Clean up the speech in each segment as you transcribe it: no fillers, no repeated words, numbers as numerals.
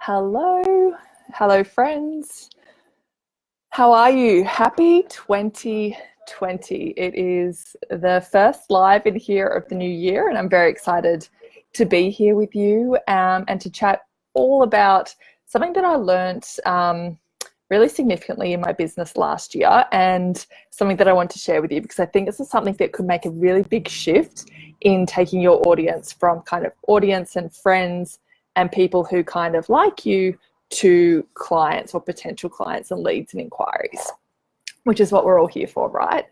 Hello friends. How are you? Happy 2020. It is the first live in here of the new year, and I'm very excited to be here with you and to chat all about something that I learned really significantly in my business last year, and something that I want to share with you because I think this is something that could make a really big shift in taking your audience from kind of audience and friends and people who kind of like you to clients or potential clients and leads and inquiries, which is what we're all here for, right?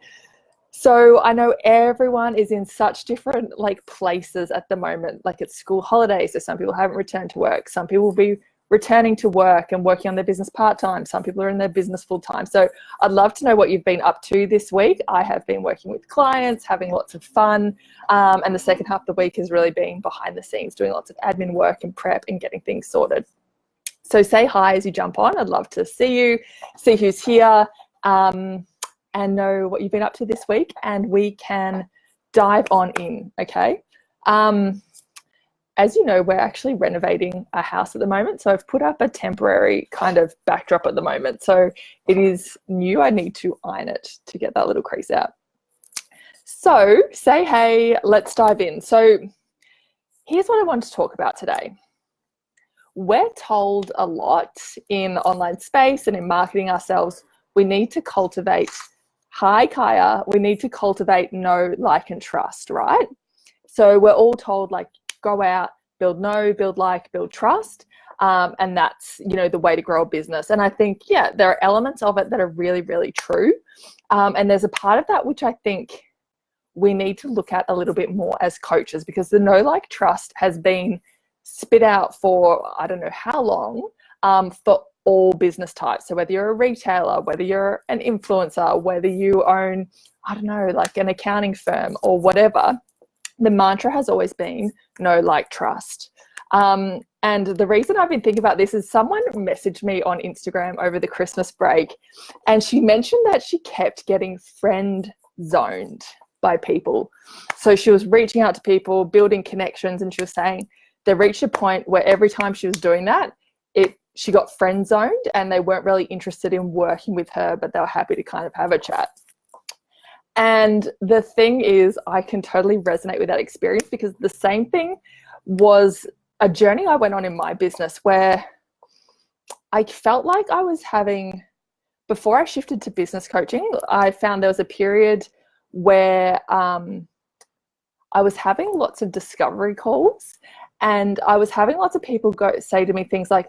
So I know everyone is in such different places at the moment. Like it's school holidays, so some people haven't returned to work. Some people will be returning to work and working on their business part-time. Some people are in their business full-time. So I'd love to know what you've been up to this week. I have been working with clients, having lots of fun. And the second half of the week has really been behind the scenes, doing lots of admin work and prep and getting things sorted. So say hi as you jump on. I'd love to see you, see who's here, and know what you've been up to this week, and we can dive on in, okay? As you know, we're actually renovating a house at the moment, so I've put up a temporary kind of backdrop at the moment. So it is new. I need to iron it to get that little crease out. So say hey, let's dive in. So here's what I want to talk about today. We're told a lot in online space and in marketing ourselves, we need to cultivate, hi Kaya, we need to cultivate know, like, and trust, right? So we're all told go out, build know, build like, build trust. And that's, the way to grow a business. And I think, yeah, there are elements of it that are really, really true. And there's a part of that which I think we need to look at a little bit more as coaches, because the know, like, trust has been spit out for I don't know how long for all business types. So whether you're a retailer, whether you're an influencer, whether you own, I don't know, like an accounting firm or whatever, the mantra has always been know, like, trust. And the reason I've been thinking about this is someone messaged me on Instagram over the Christmas break, and she mentioned that she kept getting friend zoned by people. So she was reaching out to people, building connections, and she was saying they reached a point where every time she was doing that, she got friend zoned, and they weren't really interested in working with her, but they were happy to kind of have a chat. And the thing is, I can totally resonate with that experience, because the same thing was a journey I went on in my business where I felt like I was having, before I shifted to business coaching, I found there was a period where I was having lots of discovery calls, and I was having lots of people say to me things like,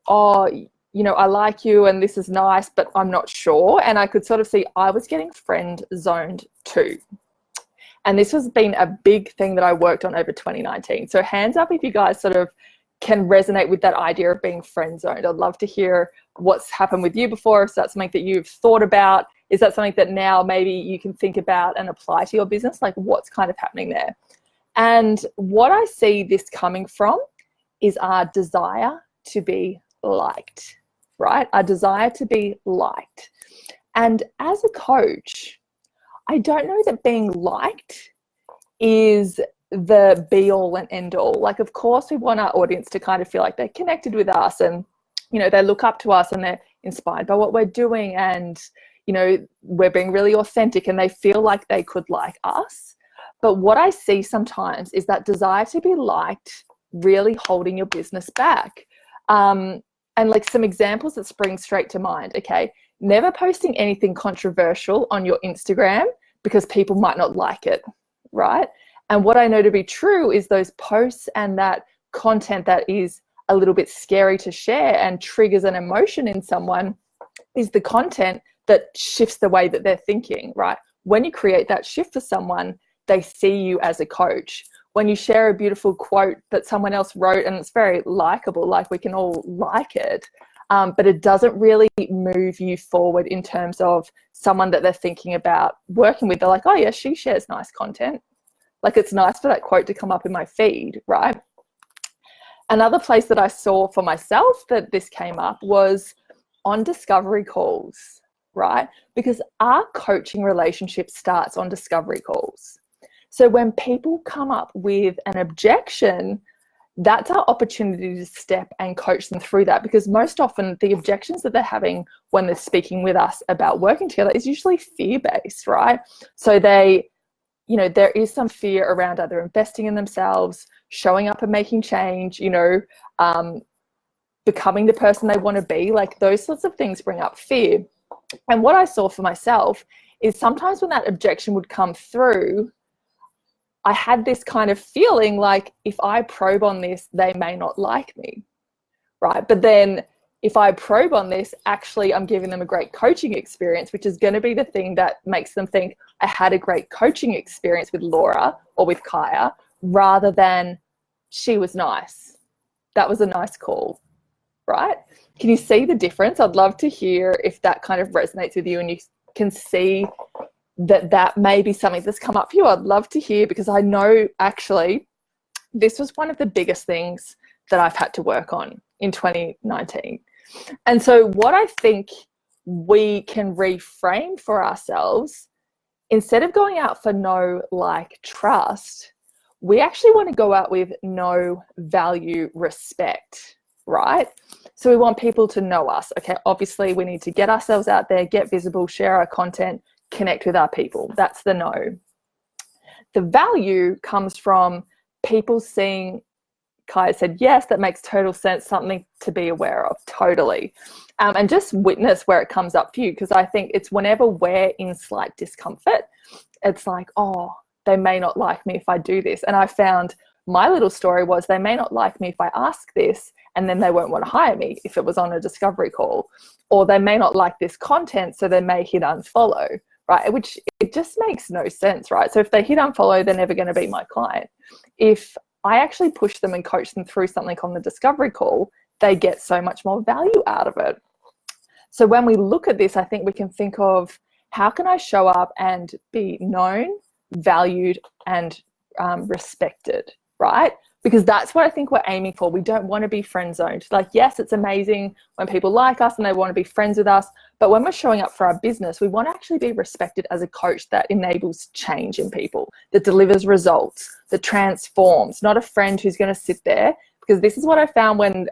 oh, I like you and this is nice, but I'm not sure. And I could sort of see I was getting friend zoned too. And this has been a big thing that I worked on over 2019. So hands up if you guys sort of can resonate with that idea of being friend zoned. I'd love to hear what's happened with you before. If that's something that you've thought about, is that something that now maybe you can think about and apply to your business? Like what's kind of happening there? And what I see this coming from is our desire to be liked, right? Our desire to be liked. And as a coach, I don't know that being liked is the be all and end all. Like, of course, we want our audience to kind of feel like they're connected with us and, they look up to us and they're inspired by what we're doing, and, we're being really authentic and they feel like they could like us. But what I see sometimes is that desire to be liked really holding your business back. And some examples that spring straight to mind, okay? Never posting anything controversial on your Instagram because people might not like it, right? And what I know to be true is those posts and that content that is a little bit scary to share and triggers an emotion in someone is the content that shifts the way that they're thinking, right? When you create that shift for someone, they see you as a coach. When you share a beautiful quote that someone else wrote and it's very likable, like we can all like it, but it doesn't really move you forward in terms of someone that they're thinking about working with. They're like, oh yeah, she shares nice content. Like it's nice for that quote to come up in my feed, right? Another place that I saw for myself that this came up was on discovery calls, right? Because our coaching relationship starts on discovery calls. So when people come up with an objection, that's our opportunity to step and coach them through that, because most often the objections that they're having when they're speaking with us about working together is usually fear-based, right? So they, you know, there is some fear around either investing in themselves, showing up and making change, you know, becoming the person they want to be. Like those sorts of things bring up fear. And what I saw for myself is sometimes when that objection would come through, I had this kind of feeling like if I probe on this, they may not like me, right? But then if I probe on this, actually I'm giving them a great coaching experience, which is going to be the thing that makes them think I had a great coaching experience with Laura or with Kaya, rather than she was nice. That was a nice call, right? Can you see the difference? I'd love to hear if that kind of resonates with you and you can see that may be something that's come up for you. I'd love to hear, because I know actually this was one of the biggest things that I've had to work on in 2019. And so what I think we can reframe for ourselves, instead of going out for know, like, trust, we actually want to go out with know, value, respect, right? So we want people to know us. Okay, obviously we need to get ourselves out there, get visible, share our content, connect with our people. That's the know. The value comes from people seeing, Kaya said, yes, that makes total sense, something to be aware of, totally. And just witness where it comes up for you, because I think it's whenever we're in slight discomfort, it's like, oh, they may not like me if I do this. And I found my little story was they may not like me if I ask this, and then they won't want to hire me if it was on a discovery call, or they may not like this content, so they may hit unfollow, right? Which it just makes no sense, right? So if they hit unfollow, they're never going to be my client. If I actually push them and coach them through something on the discovery call, they get so much more value out of it. So when we look at this, I think we can think of how can I show up and be known, valued, and respected, right? Because that's what I think we're aiming for. We don't want to be friend zoned. Like, yes, it's amazing when people like us and they want to be friends with us, but when we're showing up for our business, we want to actually be respected as a coach that enables change in people, that delivers results, that transforms, not a friend who's going to sit there. Because this is what I found when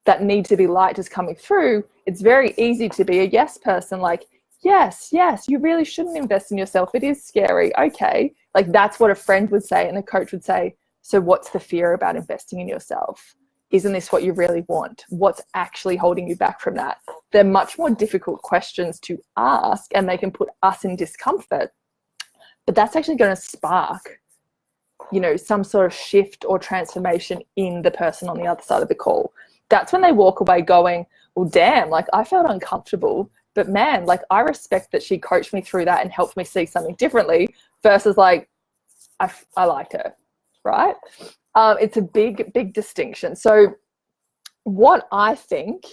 that need to be liked is coming through. It's very easy to be a yes person, like, yes, you really shouldn't invest in yourself. It is scary. Okay. Like that's what a friend would say, and a coach would say, so what's the fear about investing in yourself? Isn't this what you really want? What's actually holding you back from that? They're much more difficult questions to ask, and they can put us in discomfort, but that's actually going to spark, you know, some sort of shift or transformation in the person on the other side of the call. That's when they walk away going, well, damn, like I felt uncomfortable, but man, like I respect that she coached me through that and helped me see something differently, versus like, I like her. Right? It's a big distinction. So what I think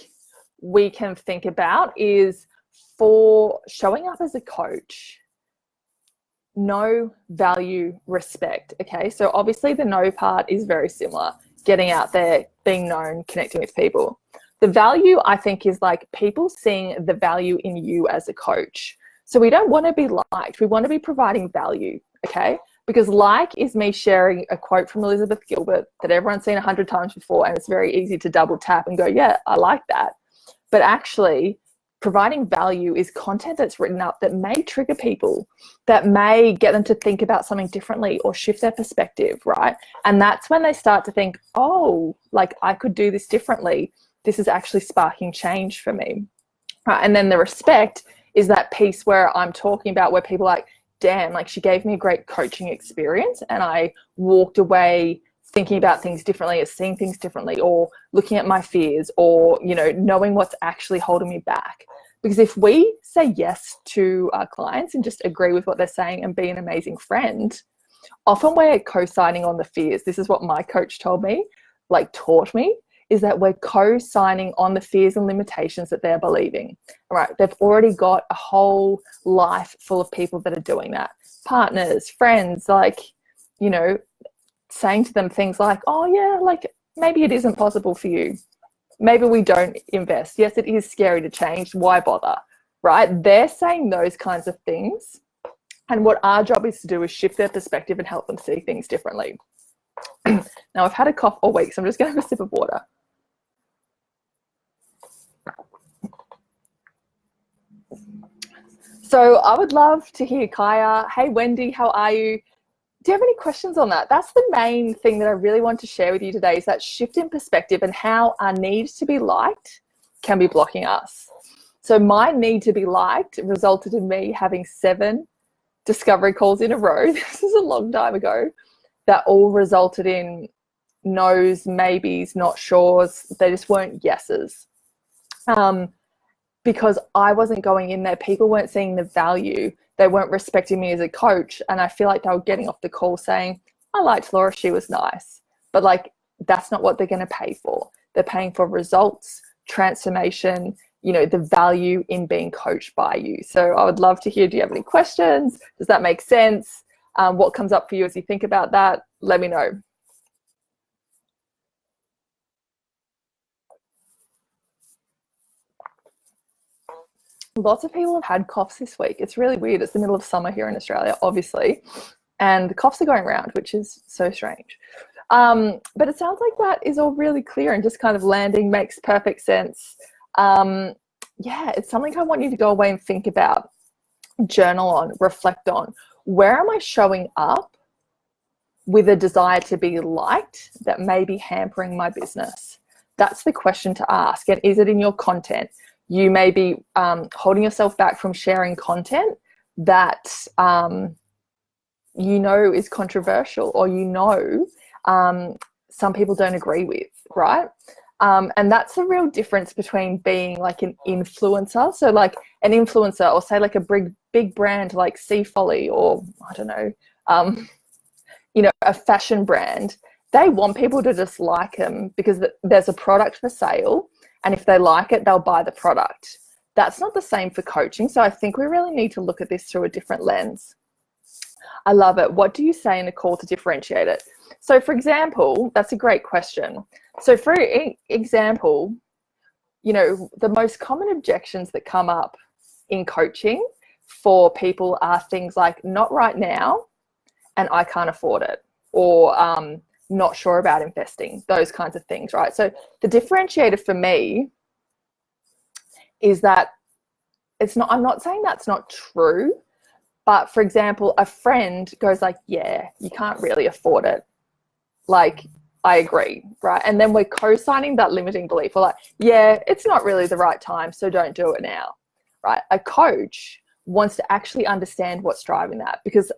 we can think about is, for showing up as a coach, know, value, respect. Okay, so obviously the know part is very similar, getting out there, being known, connecting with people. The value, I think, is like people seeing the value in you as a coach. So we don't want to be liked, we want to be providing value. Okay, because like is me sharing a quote from Elizabeth Gilbert that everyone's seen 100 times before, and it's very easy to double tap and go, yeah, I like that. But actually providing value is content that's written up that may trigger people, that may get them to think about something differently or shift their perspective, right? And that's when they start to think, oh, like I could do this differently. This is actually sparking change for me. Right? And then the respect is that piece where I'm talking about, where people are like, damn, like she gave me a great coaching experience and I walked away thinking about things differently, or seeing things differently, or looking at my fears, or, you know, knowing what's actually holding me back. Because if we say yes to our clients and just agree with what they're saying and be an amazing friend, often we're co-signing on the fears. This is what my coach told me, like taught me, is that we're co-signing on the fears and limitations that they're believing. Right? They've already got a whole life full of people that are doing that. Partners, friends, like, you know, saying to them things like, oh yeah, like maybe it isn't possible for you. Maybe we don't invest. Yes, it is scary to change. Why bother? Right? They're saying those kinds of things. And what our job is to do is shift their perspective and help them see things differently. Now, I've had a cough all week, so I'm just going to have a sip of water. So I would love to hear Kaya. Hey, Wendy, how are you? Do you have any questions on that? That's the main thing that I really want to share with you today, is that shift in perspective and how our need to be liked can be blocking us. So my need to be liked resulted in me having 7 discovery calls in a row. This is a long time ago, that all resulted in no's, maybes, not sure's. They just weren't yeses. Because I wasn't going in there. People weren't seeing the value. They weren't respecting me as a coach. And I feel like they were getting off the call saying, I liked Laura, she was nice. But like, that's not what they're going to pay for. They're paying for results, transformation, you know, the value in being coached by you. So I would love to hear, do you have any questions? Does that make sense? What comes up for you as you think about that? Let me know. Lots of people have had coughs this week. It's really weird. It's the middle of summer here in Australia, obviously, and the coughs are going around, which is so strange. But it sounds like that is all really clear and just kind of landing, makes perfect sense. Yeah, it's something I want you to go away and think about, journal on, reflect on. Where am I showing up with a desire to be liked that may be hampering my business? That's the question to ask. And is it in your content? You may be holding yourself back from sharing content that you know is controversial, or you know some people don't agree with, right? And that's the real difference between being like an influencer. So like an influencer, or say like a big brand like Sea Folly, or I don't know, you know, a fashion brand. They want people to just like them because there's a product for sale. And if they like it, they'll buy the product. That's not the same for coaching. So I think we really need to look at this through a different lens. I love it. What do you say in a call to differentiate it? So for example, that's a great question. So for example, you know, the most common objections that come up in coaching for people are things like not right now, and I can't afford it, or not sure about investing, those kinds of things, right? So the differentiator for me is that it's not, I'm not saying that's not true, but for example, a friend goes like, yeah, you can't really afford it. Like, I agree, right? And then we're co-signing that limiting belief. We're like, yeah, it's not really the right time, so don't do it now, right? A coach wants to actually understand what's driving that, because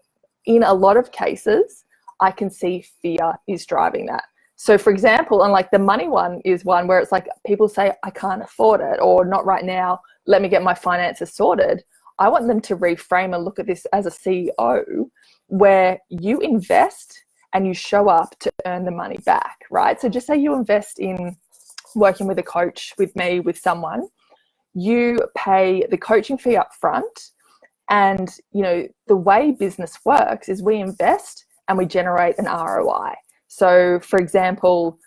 in a lot of cases, I can see fear is driving that. So for example, and like the money one is one where it's like people say, I can't afford it, or not right now, let me get my finances sorted. I want them to reframe and look at this as a CEO, where you invest and you show up to earn the money back, right? So just say you invest in working with a coach, with me, with someone, you pay the coaching fee up front. And, you know, the way business works is we invest and we generate an ROI. So for example,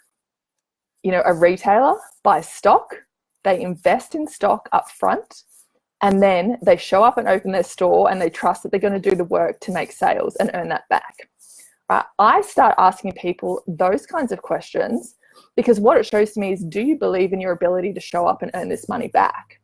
you know, a retailer buys stock, they invest in stock up front, and then they show up and open their store and they trust that they're going to do the work to make sales and earn that back. Right? I start asking people those kinds of questions because what it shows to me is, do you believe in your ability to show up and earn this money back?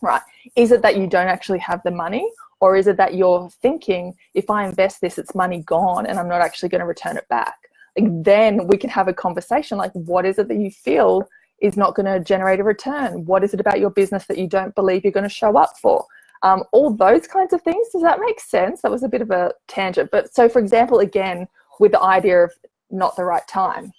Right? Is it that you don't actually have the money? Or is it that you're thinking, if I invest this, it's money gone and I'm not actually going to return it back? Like, then we can have a conversation like, what is it that you feel is not going to generate a return? What is it about your business that you don't believe you're going to show up for? All those kinds of things. Does that make sense? That was a bit of a tangent. But so for example, again, with the idea of not the right time.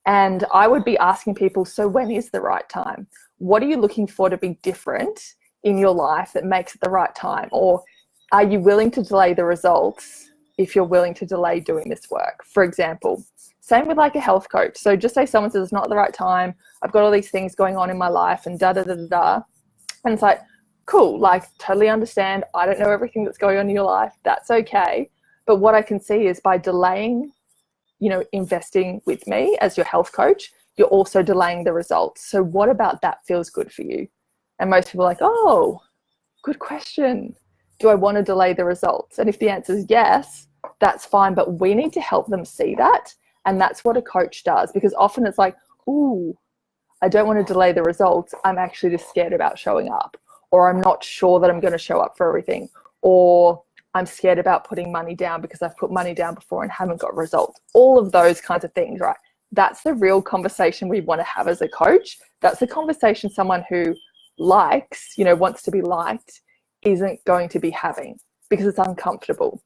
And I would be asking people, so when is the right time? What are you looking for to be different in your life that makes it the right time? Or are you willing to delay the results if you're willing to delay doing this work? For example, same with like a health coach. So just say someone says it's not the right time, I've got all these things going on in my life and da da da da da. And it's like, cool, like totally understand. I don't know everything that's going on in your life. That's okay. But what I can see is by delaying, you know, investing with me as your health coach, you're also delaying the results. So what about that feels good for you? And most people are like, oh, good question. Do I want to delay the results? And if the answer is yes, that's fine. But we need to help them see that And that's what a coach does, because often it's like, ooh, I don't want to delay the results. I'm actually just scared about showing up, or I'm not sure that I'm going to show up for everything, or I'm scared about putting money down because I've put money down before and haven't got results. All of those kinds of things, right? That's the real conversation we want to have as a coach. That's the conversation someone who likes, wants to be liked, isn't going to be having, because it's uncomfortable,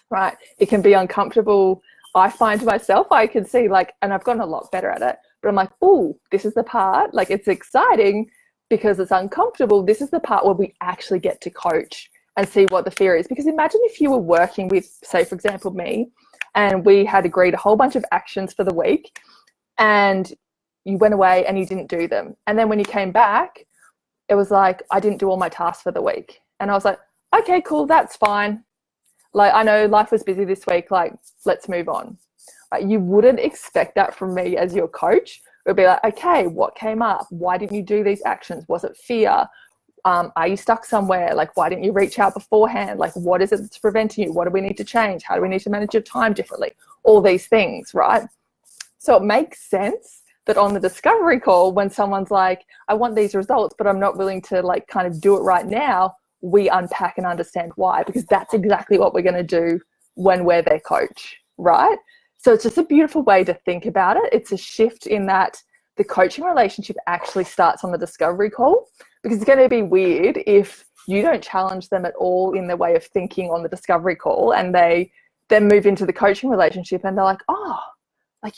right? It can be uncomfortable. I find myself, I can see and I've gotten a lot better at it, but I'm like, oh, this is the part, it's exciting because it's uncomfortable. This is the part where we actually get to coach and see what the fear is. Because imagine if you were working with, say, for example, me, and we had agreed a whole bunch of actions for the week, and you went away and you didn't do them. And then when you came back, it was like, I didn't do all my tasks for the week. And I was like, okay, cool, that's fine. I know life was busy this week, let's move on. You wouldn't expect that from me as your coach. It would be like, okay, what came up? Why didn't you do these actions? Was it fear? Are you stuck somewhere? Why didn't you reach out beforehand? What is it that's preventing you? What do we need to change? How do we need to manage your time differently? All these things, right? So it makes sense that on the discovery call, when someone's like, I want these results, but I'm not willing to kind of do it right now, we unpack and understand why, because that's exactly what we're going to do when we're their coach, right? So it's just a beautiful way to think about it. It's a shift in that the coaching relationship actually starts on the discovery call, because it's going to be weird if you don't challenge them at all in their way of thinking on the discovery call, and they then move into the coaching relationship and they're like, oh,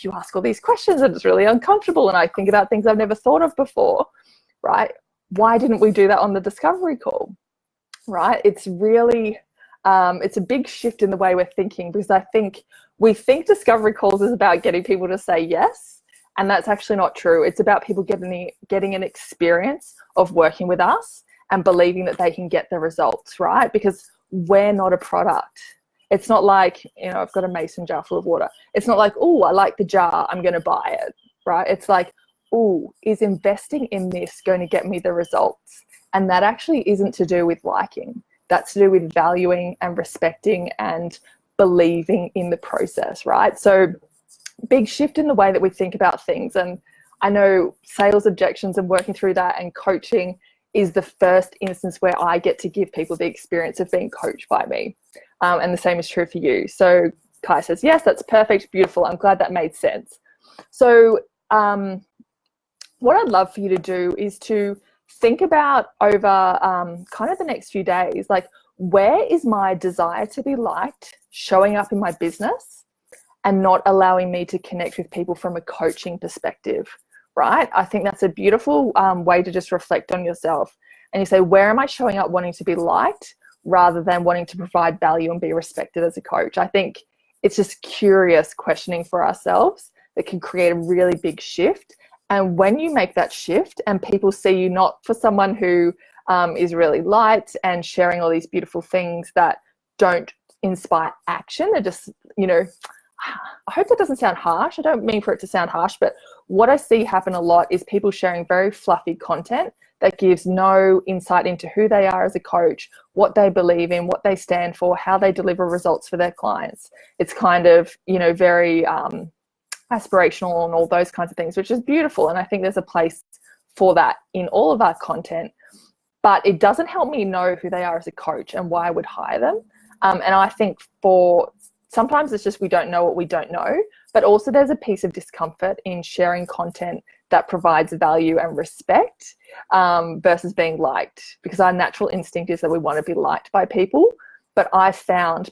you ask all these questions and it's really uncomfortable and I think about things I've never thought of before, right? Why didn't we do that on the discovery call, right? It's really, it's a big shift in the way we're thinking, because I think we think discovery calls is about getting people to say yes, and that's actually not true. It's about people getting an experience of working with us and believing that they can get the results, right? Because we're not a product. It's not like, I've got a mason jar full of water. It's not like, oh, I like the jar, I'm going to buy it, right? It's like, oh, is investing in this going to get me the results? And that actually isn't to do with liking. That's to do with valuing and respecting and believing in the process, right? So big shift in the way that we think about things. And I know sales objections and working through that and coaching is the first instance where I get to give people the experience of being coached by me. And the same is true for you. So Kai says, yes, that's perfect, beautiful. I'm glad that made sense. So what I'd love for you to do is to think about over kind of the next few days, where is my desire to be liked showing up in my business and not allowing me to connect with people from a coaching perspective, right? I think that's a beautiful way to just reflect on yourself. And you say, where am I showing up wanting to be liked rather than wanting to provide value and be respected as a coach? I think it's just curious questioning for ourselves that can create a really big shift. And when you make that shift and people see you not for someone who is really light and sharing all these beautiful things that don't inspire action, they're just, I hope that doesn't sound harsh. I don't mean for it to sound harsh, but what I see happen a lot is people sharing very fluffy content that gives no insight into who they are as a coach, what they believe in, what they stand for, how they deliver results for their clients. It's kind of, very aspirational and all those kinds of things, which is beautiful. And I think there's a place for that in all of our content, but it doesn't help me know who they are as a coach and why I would hire them. And I think sometimes it's just we don't know what we don't know, but also there's a piece of discomfort in sharing content that provides value and respect versus being liked, because our natural instinct is that we want to be liked by people. But I found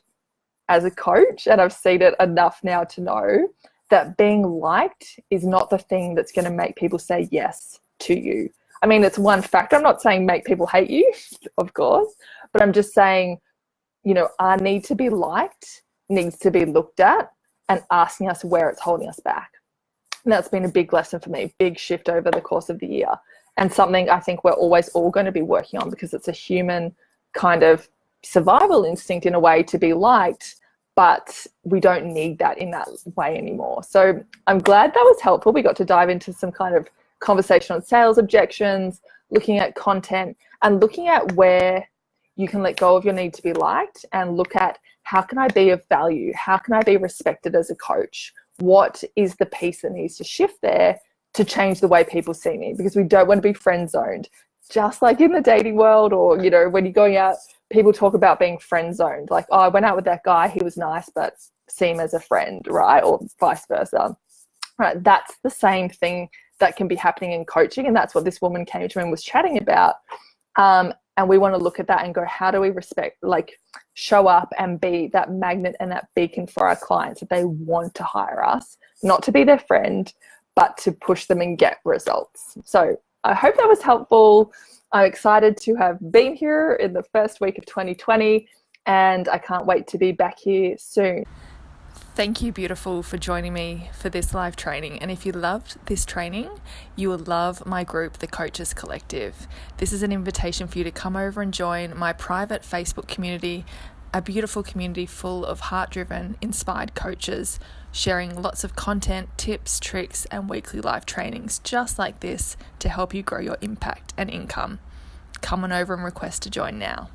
as a coach, and I've seen it enough now to know that being liked is not the thing that's going to make people say yes to you. I mean, it's one factor. I'm not saying make people hate you, of course, but I'm just saying, our need to be liked needs to be looked at and asking us where it's holding us back. And that's been a big lesson for me, big shift over the course of the year, and something I think we're always all going to be working on, because it's a human kind of survival instinct in a way to be liked, but we don't need that in that way anymore. So I'm glad that was helpful. We got to dive into some kind of conversation on sales objections, looking at content, and looking at where you can let go of your need to be liked and look at how can I be of value? How can I be respected as a coach? what is the piece that needs to shift there to change the way people see me, because we don't want to be friend zoned. Just like in the dating world, or, you know, when you're going out, people talk about being friend zoned. Like, oh, I went out with that guy, he was nice, but see him as a friend, right? Or vice versa. Right. That's the same thing that can be happening in coaching. And that's what this woman came to me and was chatting about. And we want to look at that and go, how do we show up and be that magnet and that beacon for our clients, that they want to hire us, not to be their friend, but to push them and get results. So I hope that was helpful. I'm excited to have been here in the first week of 2020, and I can't wait to be back here soon. Thank you, beautiful, for joining me for this live training. And if you loved this training, you will love my group, the Coaches Collective. This is an invitation for you to come over and join my private Facebook community, a beautiful community full of heart-driven, inspired coaches, sharing lots of content, tips, tricks, and weekly live trainings just like this to help you grow your impact and income. Come on over and request to join now.